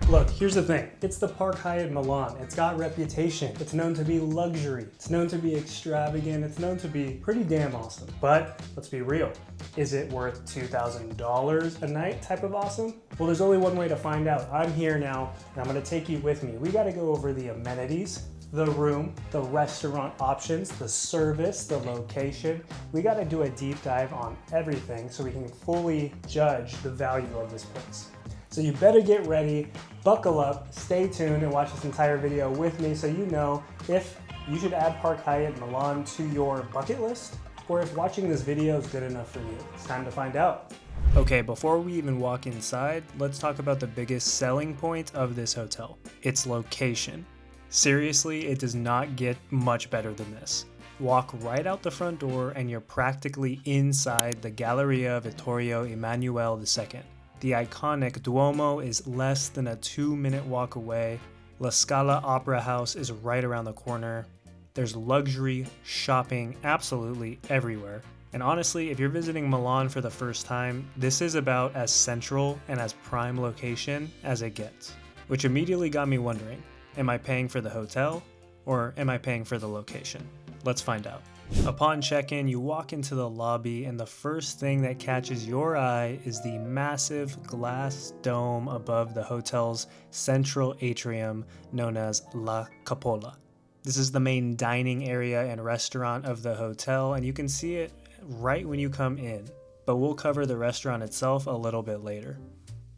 Look, here's the thing. It's the Park Hyatt Milan. It's got reputation. It's known to be luxury. It's known to be extravagant. It's known to be pretty damn awesome. But let's be real. Is it worth $2,000 a night type of awesome? Well, there's only one way to find out. I'm here now, and I'm gonna take you with me. We gotta go over the amenities, the room, the restaurant options, the service, the location. We gotta do a deep dive on everything so we can fully judge the value of this place. So you better get ready, buckle up, stay tuned, and watch this entire video with me so you know if you should add Park Hyatt Milan to your bucket list, or if watching this video is good enough for you. It's time to find out. Okay, before we even walk inside, let's talk about the biggest selling point of this hotel, its location. Seriously, it does not get much better than this. Walk right out the front door and you're practically inside the Galleria Vittorio Emanuele II. The iconic Duomo is less than a 2-minute walk away. La Scala Opera House is right around the corner. There's luxury shopping absolutely everywhere. And honestly, if you're visiting Milan for the first time, this is about as central and as prime location as it gets. Which immediately got me wondering, am I paying for the hotel or am I paying for the location? Let's find out. Upon check-in, you walk into the lobby and the first thing that catches your eye is the massive glass dome above the hotel's central atrium known as La Cupola. This is the main dining area and restaurant of the hotel, and you can see it right when you come in, but we'll cover the restaurant itself a little bit later.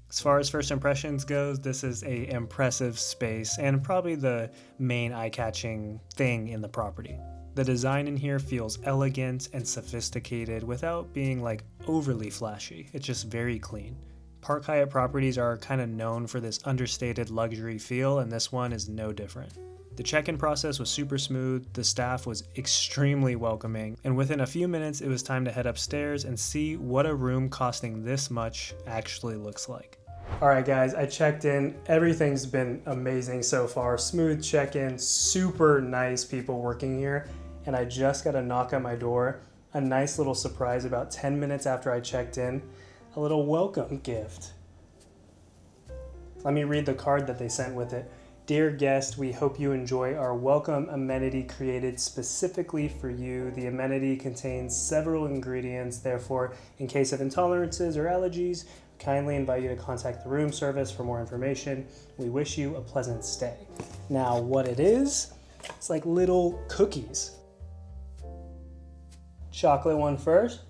As far as first impressions goes, this is an impressive space and probably the main eye-catching thing in the property. The design in here feels elegant and sophisticated without being like overly flashy. It's just very clean. Park Hyatt properties are kind of known for this understated luxury feel, and this one is no different. The check-in process was super smooth, the staff was extremely welcoming, and within a few minutes it was time to head upstairs and see what a room costing this much actually looks like. Alright guys, I checked in. Everything's been amazing so far. Smooth check-in, super nice people working here, and I just got a knock on my door. A nice little surprise about 10 minutes after I checked in. A little welcome gift. Let me read the card that they sent with it. Dear guest, we hope you enjoy our welcome amenity created specifically for you. The amenity contains several ingredients, therefore, in case of intolerances or allergies, we kindly invite you to contact the room service for more information. We wish you a pleasant stay. Now, what it is, it's like little cookies. Chocolate one first.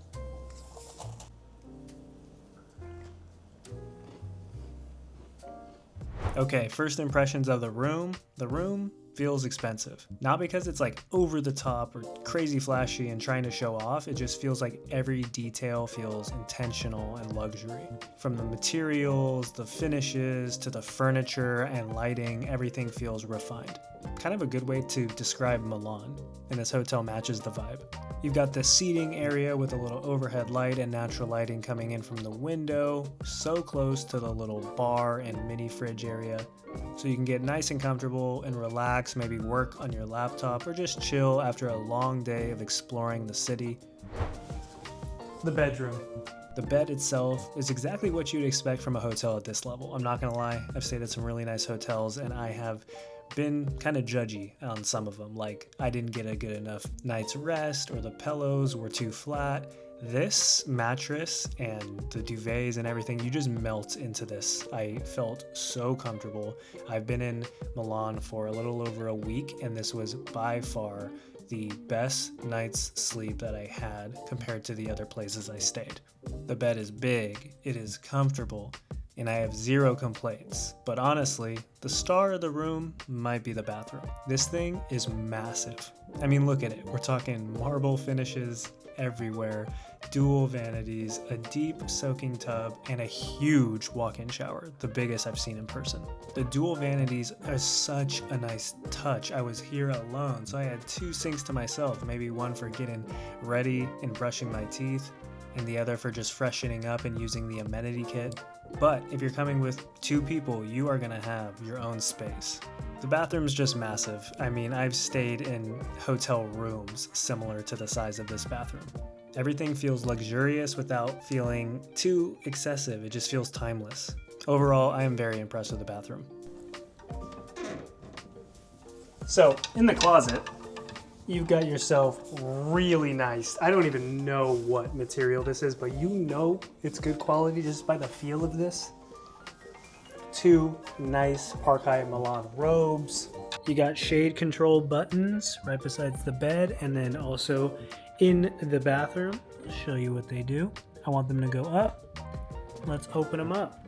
Okay, first impressions of the room. The room feels expensive. Not because it's like over the top or crazy flashy and trying to show off, it just feels like every detail feels intentional and luxury. From the materials, the finishes, to the furniture and lighting, everything feels refined. Kind of a good way to describe Milan, and this hotel matches the vibe. You've got the seating area with a little overhead light and natural lighting coming in from the window, so close to the little bar and mini fridge area. So you can get nice and comfortable and relax, maybe work on your laptop or just chill after a long day of exploring the city. The bedroom. The bed itself is exactly what you'd expect from a hotel at this level. I'm not gonna lie, I've stayed at some really nice hotels and I have been kind of judgy on some of them, like I didn't get a good enough night's rest or the pillows were too flat. This mattress and the duvets and everything, you just melt into this. I felt so comfortable. I've been in Milan for a little over a week and this was by far the best night's sleep that I had compared to the other places I stayed. The bed is big, it is comfortable, and I have zero complaints. But honestly, the star of the room might be the bathroom. This thing is massive. I mean, look at it. We're talking marble finishes everywhere, dual vanities, a deep soaking tub, and a huge walk-in shower, the biggest I've seen in person. The dual vanities are such a nice touch. I was here alone, so I had 2 sinks to myself, maybe one for getting ready and brushing my teeth, and the other for just freshening up and using the amenity kit. But if you're coming with 2 people, you are gonna have your own space. The bathroom's just massive. I mean, I've stayed in hotel rooms similar to the size of this bathroom. Everything feels luxurious without feeling too excessive. It just feels timeless. Overall, I am very impressed with the bathroom. So, in the closet, you've got yourself really nice, I don't even know what material this is, but you know it's good quality just by the feel of this. 2 nice Park Hyatt Milan robes. You got shade control buttons right besides the bed, and then also in the bathroom. I'll show you what they do. I want them to go up. Let's open them up.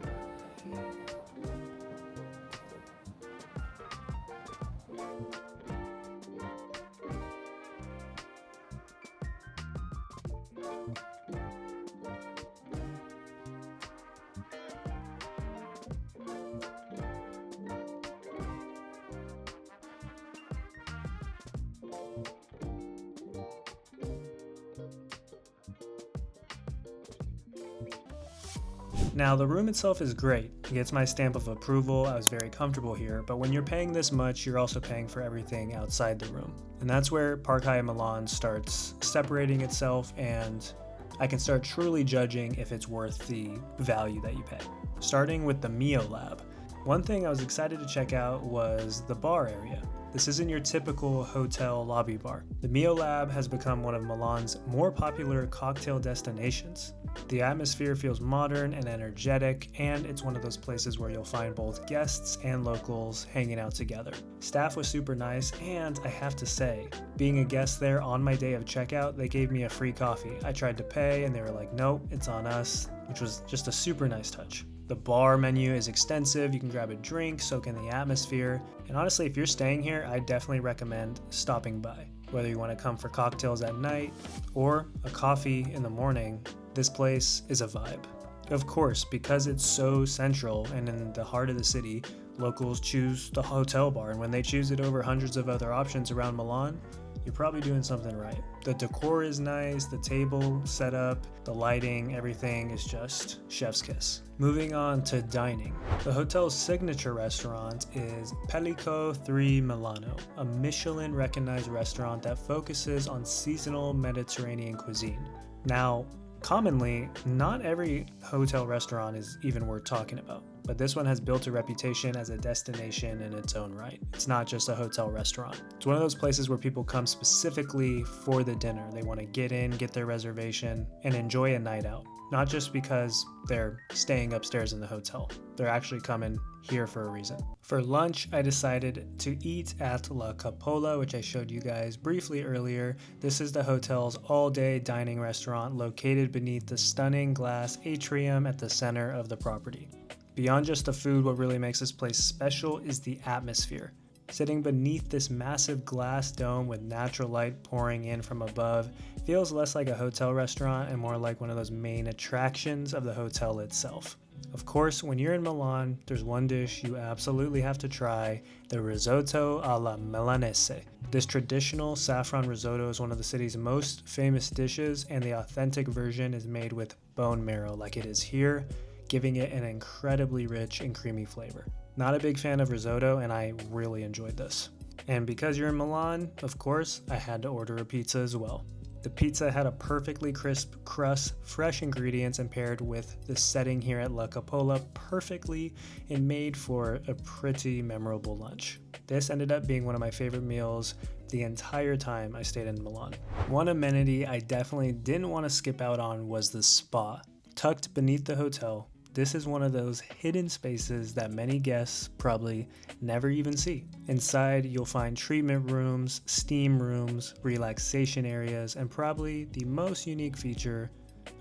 Now, the room itself is great. It gets my stamp of approval. I was very comfortable here, but when you're paying this much, you're also paying for everything outside the room. And that's where Park Hyatt Milan starts separating itself, and I can start truly judging if it's worth the value that you pay. Starting with the Mio Lab. One thing I was excited to check out was the bar area. This isn't your typical hotel lobby bar. The Mio Lab has become one of Milan's more popular cocktail destinations. The atmosphere feels modern and energetic, and it's one of those places where you'll find both guests and locals hanging out together. Staff was super nice, and I have to say, being a guest there on my day of checkout, they gave me a free coffee. I tried to pay, and they were like, nope, it's on us, which was just a super nice touch. The bar menu is extensive. You can grab a drink, soak in the atmosphere, and honestly, if you're staying here, I definitely recommend stopping by. Whether you want to come for cocktails at night or a coffee in the morning, this place is a vibe. Of course, because it's so central and in the heart of the city, locals choose the hotel bar, and when they choose it over hundreds of other options around Milan, you're probably doing something right. The decor is nice, the table set up, the lighting, everything is just chef's kiss. Moving on to dining. The hotel's signature restaurant is Pellico 3 Milano, a Michelin recognized restaurant that focuses on seasonal Mediterranean cuisine. Now, commonly, not every hotel restaurant is even worth talking about, but this one has built a reputation as a destination in its own right. It's not just a hotel restaurant. It's one of those places where people come specifically for the dinner. They want to get in, get their reservation, and enjoy a night out. Not just because they're staying upstairs in the hotel. They're actually coming here for a reason. For lunch, I decided to eat at La Cupola, which I showed you guys briefly earlier. This is the hotel's all-day dining restaurant located beneath the stunning glass atrium at the center of the property. Beyond just the food, what really makes this place special is the atmosphere. Sitting beneath this massive glass dome with natural light pouring in from above feels less like a hotel restaurant and more like one of those main attractions of the hotel itself. Of course, when you're in Milan, there's one dish you absolutely have to try, the risotto alla milanese. This traditional saffron risotto is one of the city's most famous dishes, and the authentic version is made with bone marrow like it is here, giving it an incredibly rich and creamy flavor. Not a big fan of risotto, and I really enjoyed this. And because you're in Milan, of course, I had to order a pizza as well. The pizza had a perfectly crisp crust, fresh ingredients, and paired with the setting here at La Cupola perfectly and made for a pretty memorable lunch. This ended up being one of my favorite meals the entire time I stayed in Milan. One amenity I definitely didn't want to skip out on was the spa. Tucked beneath the hotel, this is one of those hidden spaces that many guests probably never even see. Inside, you'll find treatment rooms, steam rooms, relaxation areas, and probably the most unique feature,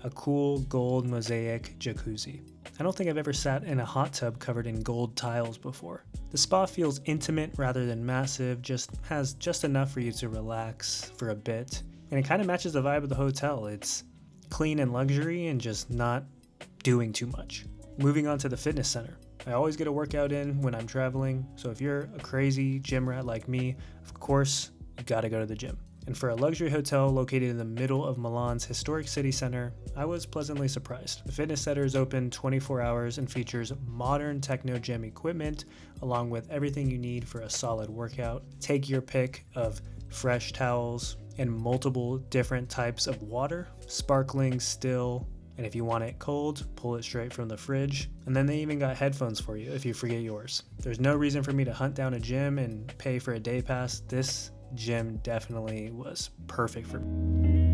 a cool gold mosaic jacuzzi. I don't think I've ever sat in a hot tub covered in gold tiles before. The spa feels intimate rather than massive, has just enough for you to relax for a bit, and it kind of matches the vibe of the hotel. It's clean and luxury and just not doing too much. Moving on to the fitness center. I always get a workout in when I'm traveling, so if you're a crazy gym rat like me, of course, you gotta go to the gym. And for a luxury hotel located in the middle of Milan's historic city center, I was pleasantly surprised. The fitness center is open 24 hours and features modern techno gym equipment, along with everything you need for a solid workout. Take your pick of fresh towels and multiple different types of water, sparkling, still, And if you want it cold, pull it straight from the fridge. And then they even got headphones for you if you forget yours. There's no reason for me to hunt down a gym and pay for a day pass. This gym definitely was perfect for me.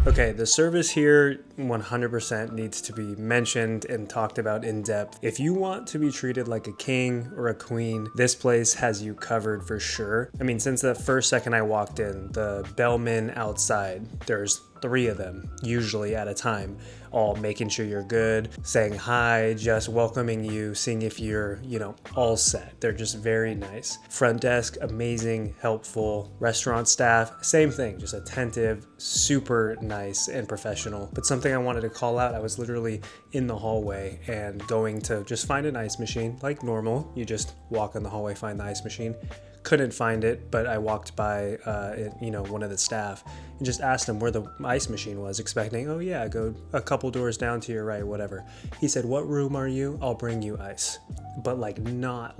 Okay, the service here 100% needs to be mentioned and talked about in depth. If you want to be treated like a king or a queen, this place has you covered for sure. I mean, since the first second I walked in, the bellmen outside, there's 3 of them, usually at a time, all making sure you're good, saying hi, just welcoming you, seeing if you're, all set. They're just very nice. Front desk, amazing, helpful. Restaurant staff, same thing, just attentive, super nice and professional. But something I wanted to call out, I was literally in the hallway and going to just find an ice machine, like normal. You just walk in the hallway, find the ice machine. Couldn't find it, but I walked by, one of the staff and just asked him where the ice machine was, expecting, oh yeah, go a couple doors down to your right, whatever. He said, what room are you? I'll bring you ice. But not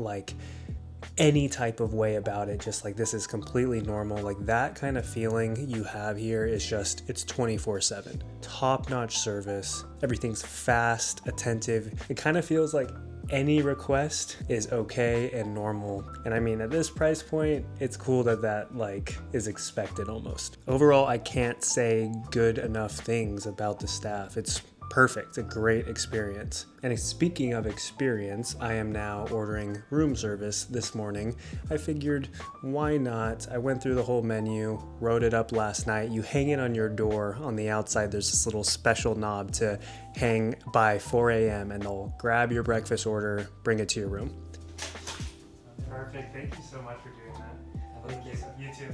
any type of way about it, just like this is completely normal. Like that kind of feeling you have here is just, it's 24/7. Top-notch service. Everything's fast, attentive. It kind of feels like any request is okay and normal. And I mean, at this price point, it's cool that is expected almost. Overall, I can't say good enough things about the staff. It's perfect, a great experience. And speaking of experience, I am now ordering room service this morning. I figured, why not? I went through the whole menu, wrote it up last night. You hang it on your door. On the outside, there's this little special knob to hang by 4 a.m. and they'll grab your breakfast order, bring it to your room. Perfect. Thank you so much for doing that. Thank you. You too.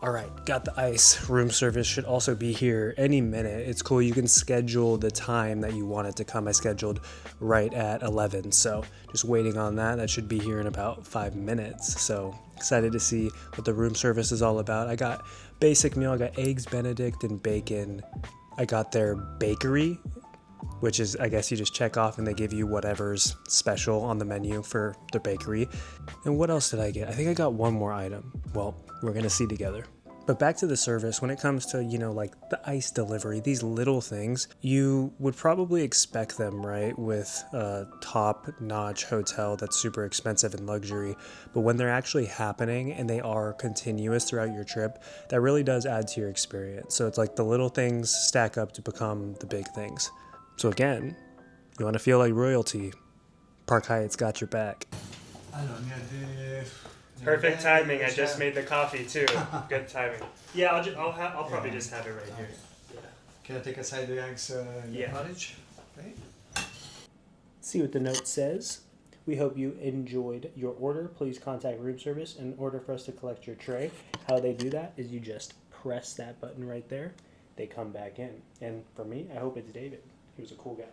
All right, got the ice. Room service should also be here any minute. It's cool. You can schedule the time that you want it to come. I scheduled right at 11, so just waiting on that. That should be here in about 5 minutes. So excited to see what the room service is all about. I got basic meal. I got eggs Benedict and bacon. I got their bakery, which is, I guess you just check off and they give you whatever's special on the menu for the bakery. And what else did I get? I think I got one more item. Well, we're gonna see together. But back to the service, when it comes to, the ice delivery, these little things, you would probably expect them, right, with a top-notch hotel that's super expensive and luxury. But when they're actually happening and they are continuous throughout your trip, that really does add to your experience. So it's like the little things stack up to become the big things. So again, you want to feel like royalty, Park Hyatt's got your back. Perfect timing. I just made the coffee too. Good timing. Yeah, I'll probably just have it right here. Yeah. Can I take aside the eggs in the cottage? Okay. See what the note says. We hope you enjoyed your order. Please contact room service in order for us to collect your tray. How they do that is you just press that button right there. They come back in. And for me, I hope it's David. He was a cool guy.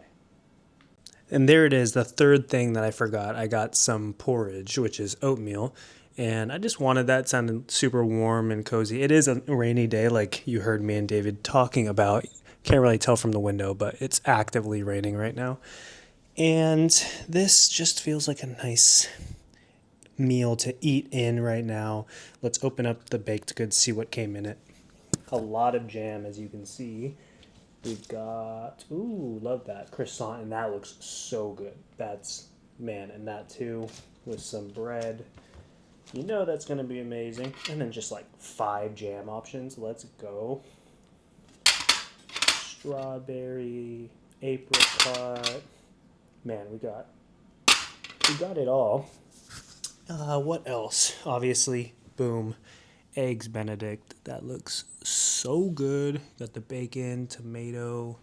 And there it is, the third thing that I forgot. I got some porridge, which is oatmeal. And I just wanted that. It sounded super warm and cozy. It is a rainy day, like you heard me and David talking about. Can't really tell from the window, but it's actively raining right now. And this just feels like a nice meal to eat in right now. Let's open up the baked goods, see what came in it. A lot of jam, as you can see. We've got, ooh, love that, croissant, and that looks so good. And that too, with some bread. You know that's going to be amazing. And then just 5 jam options. Let's go. Strawberry, apricot. Man, we got it all. What else? Obviously, boom, eggs Benedict. That looks so good. Got the bacon, tomato.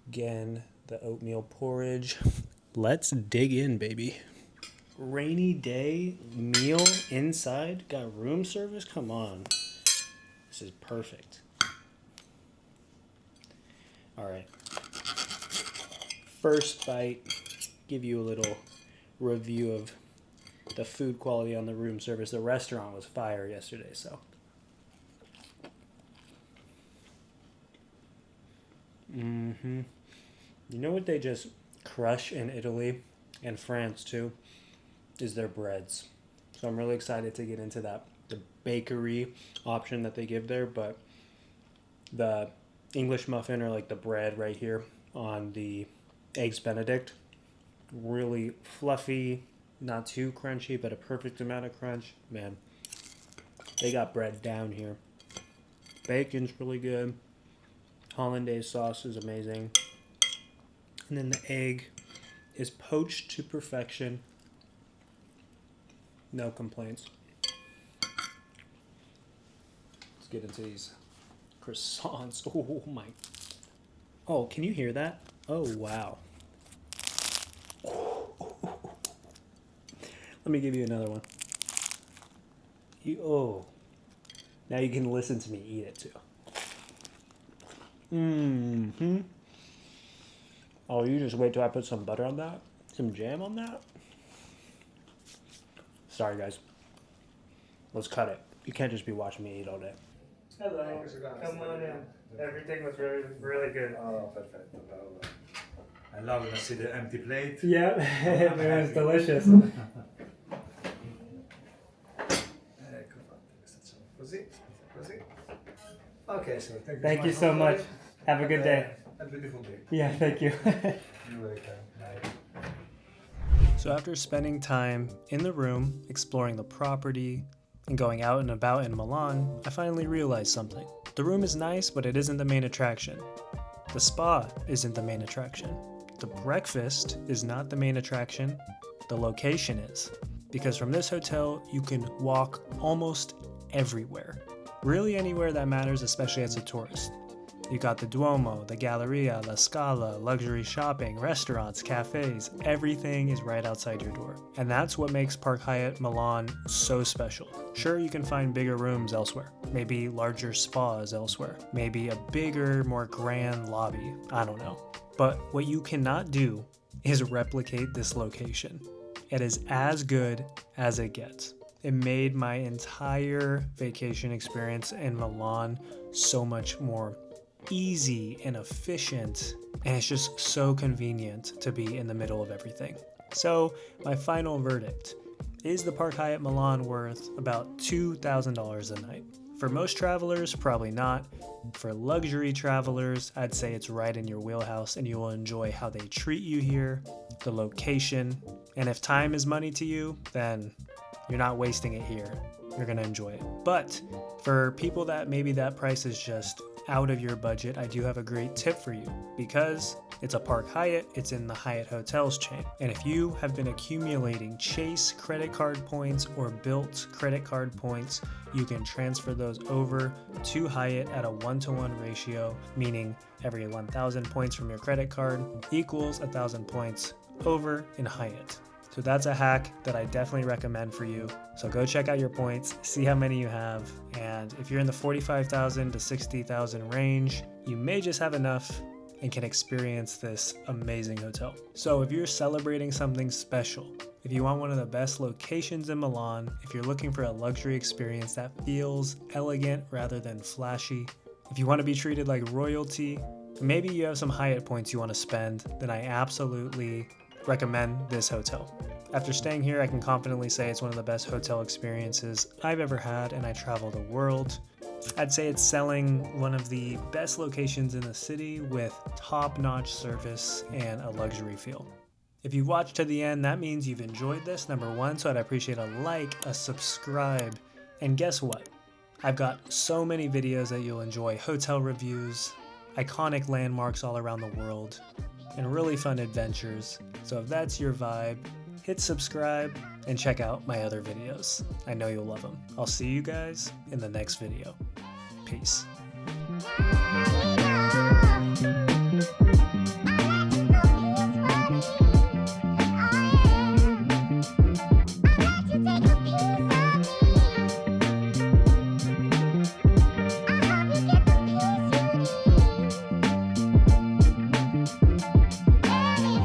Again, the oatmeal porridge. Let's dig in, baby. Rainy day meal inside. Got room service. Come on, this is perfect. All right, first bite, give you a little review of the food quality on the room service. The restaurant was fire yesterday, so you know what they just crush in Italy and France too? is their breads. So I'm really excited to get into that, the bakery option that they give there, but the English muffin, or like the bread right here on the Eggs Benedict, really fluffy, not too crunchy, but a perfect amount of crunch. Man, they got bread down here. Bacon's really good. Hollandaise sauce is amazing. And then the egg is poached to perfection. No complaints. Let's get into these croissants. Oh my. Oh, can you hear that? Oh, wow. Let me give you another one. Now you can listen to me eat it too. Mm-hmm. Oh, you just wait till I put some butter on that? Some jam on that? Sorry, guys. Let's cut it. You can't just be watching me eat all day. Hello. Come on in. Everything was really, really good. Oh, perfetto. I love to see the empty plate. Yeah, it was delicious. Ecco fatto, così. Okay, so Thank you so much. Have a good day. A beautiful day. Yeah, thank you. You're welcome. Bye. So after spending time in the room, exploring the property, and going out and about in Milan, I finally realized something. The room is nice, but it isn't the main attraction. The spa isn't the main attraction. The breakfast is not the main attraction. The location is. Because from this hotel, you can walk almost everywhere. Really anywhere that matters, especially as a tourist. You got the Duomo, the Galleria, La Scala, luxury shopping, restaurants, cafes, everything is right outside your door. And that's what makes Park Hyatt Milan so special. Sure, you can find bigger rooms elsewhere, maybe larger spas elsewhere, maybe a bigger, more grand lobby, I don't know. But what you cannot do is replicate this location. It is as good as it gets. It made my entire vacation experience in Milan so much more easy and efficient, and it's just so convenient to be in the middle of everything. So my final verdict: is the Park Hyatt Milan worth about $2,000 a night? For most travelers, probably not. For luxury travelers, I'd say it's right in your wheelhouse and you will enjoy how they treat you here, the location, and if time is money to you, then you're not wasting it here. You're gonna enjoy it. But for people that maybe that price is just out of your budget, I do have a great tip for you. Because it's a Park Hyatt, it's in the Hyatt Hotels chain. And if you have been accumulating Chase credit card points or Bilt credit card points, you can transfer those over to Hyatt at a 1-to-1 ratio, meaning every 1,000 points from your credit card equals 1,000 points over in Hyatt. So that's a hack that I definitely recommend for you. So go check out your points, see how many you have, and if you're in the 45,000 to 60,000 range, you may just have enough and can experience this amazing hotel. So if you're celebrating something special, if you want one of the best locations in Milan, if you're looking for a luxury experience that feels elegant rather than flashy, if you want to be treated like royalty, maybe you have some Hyatt points you want to spend, then I absolutely recommend this hotel. After staying here, I can confidently say it's one of the best hotel experiences I've ever had, and I travel the world. I'd say it's selling one of the best locations in the city with top-notch service and a luxury feel. If you've watched to the end, that means you've enjoyed this, number one, so I'd appreciate a like, a subscribe, and guess what? I've got so many videos that you'll enjoy: hotel reviews, iconic landmarks all around the world, and really fun adventures. So if that's your vibe, hit subscribe and check out my other videos. I know you'll love them. I'll see you guys in the next video. Peace.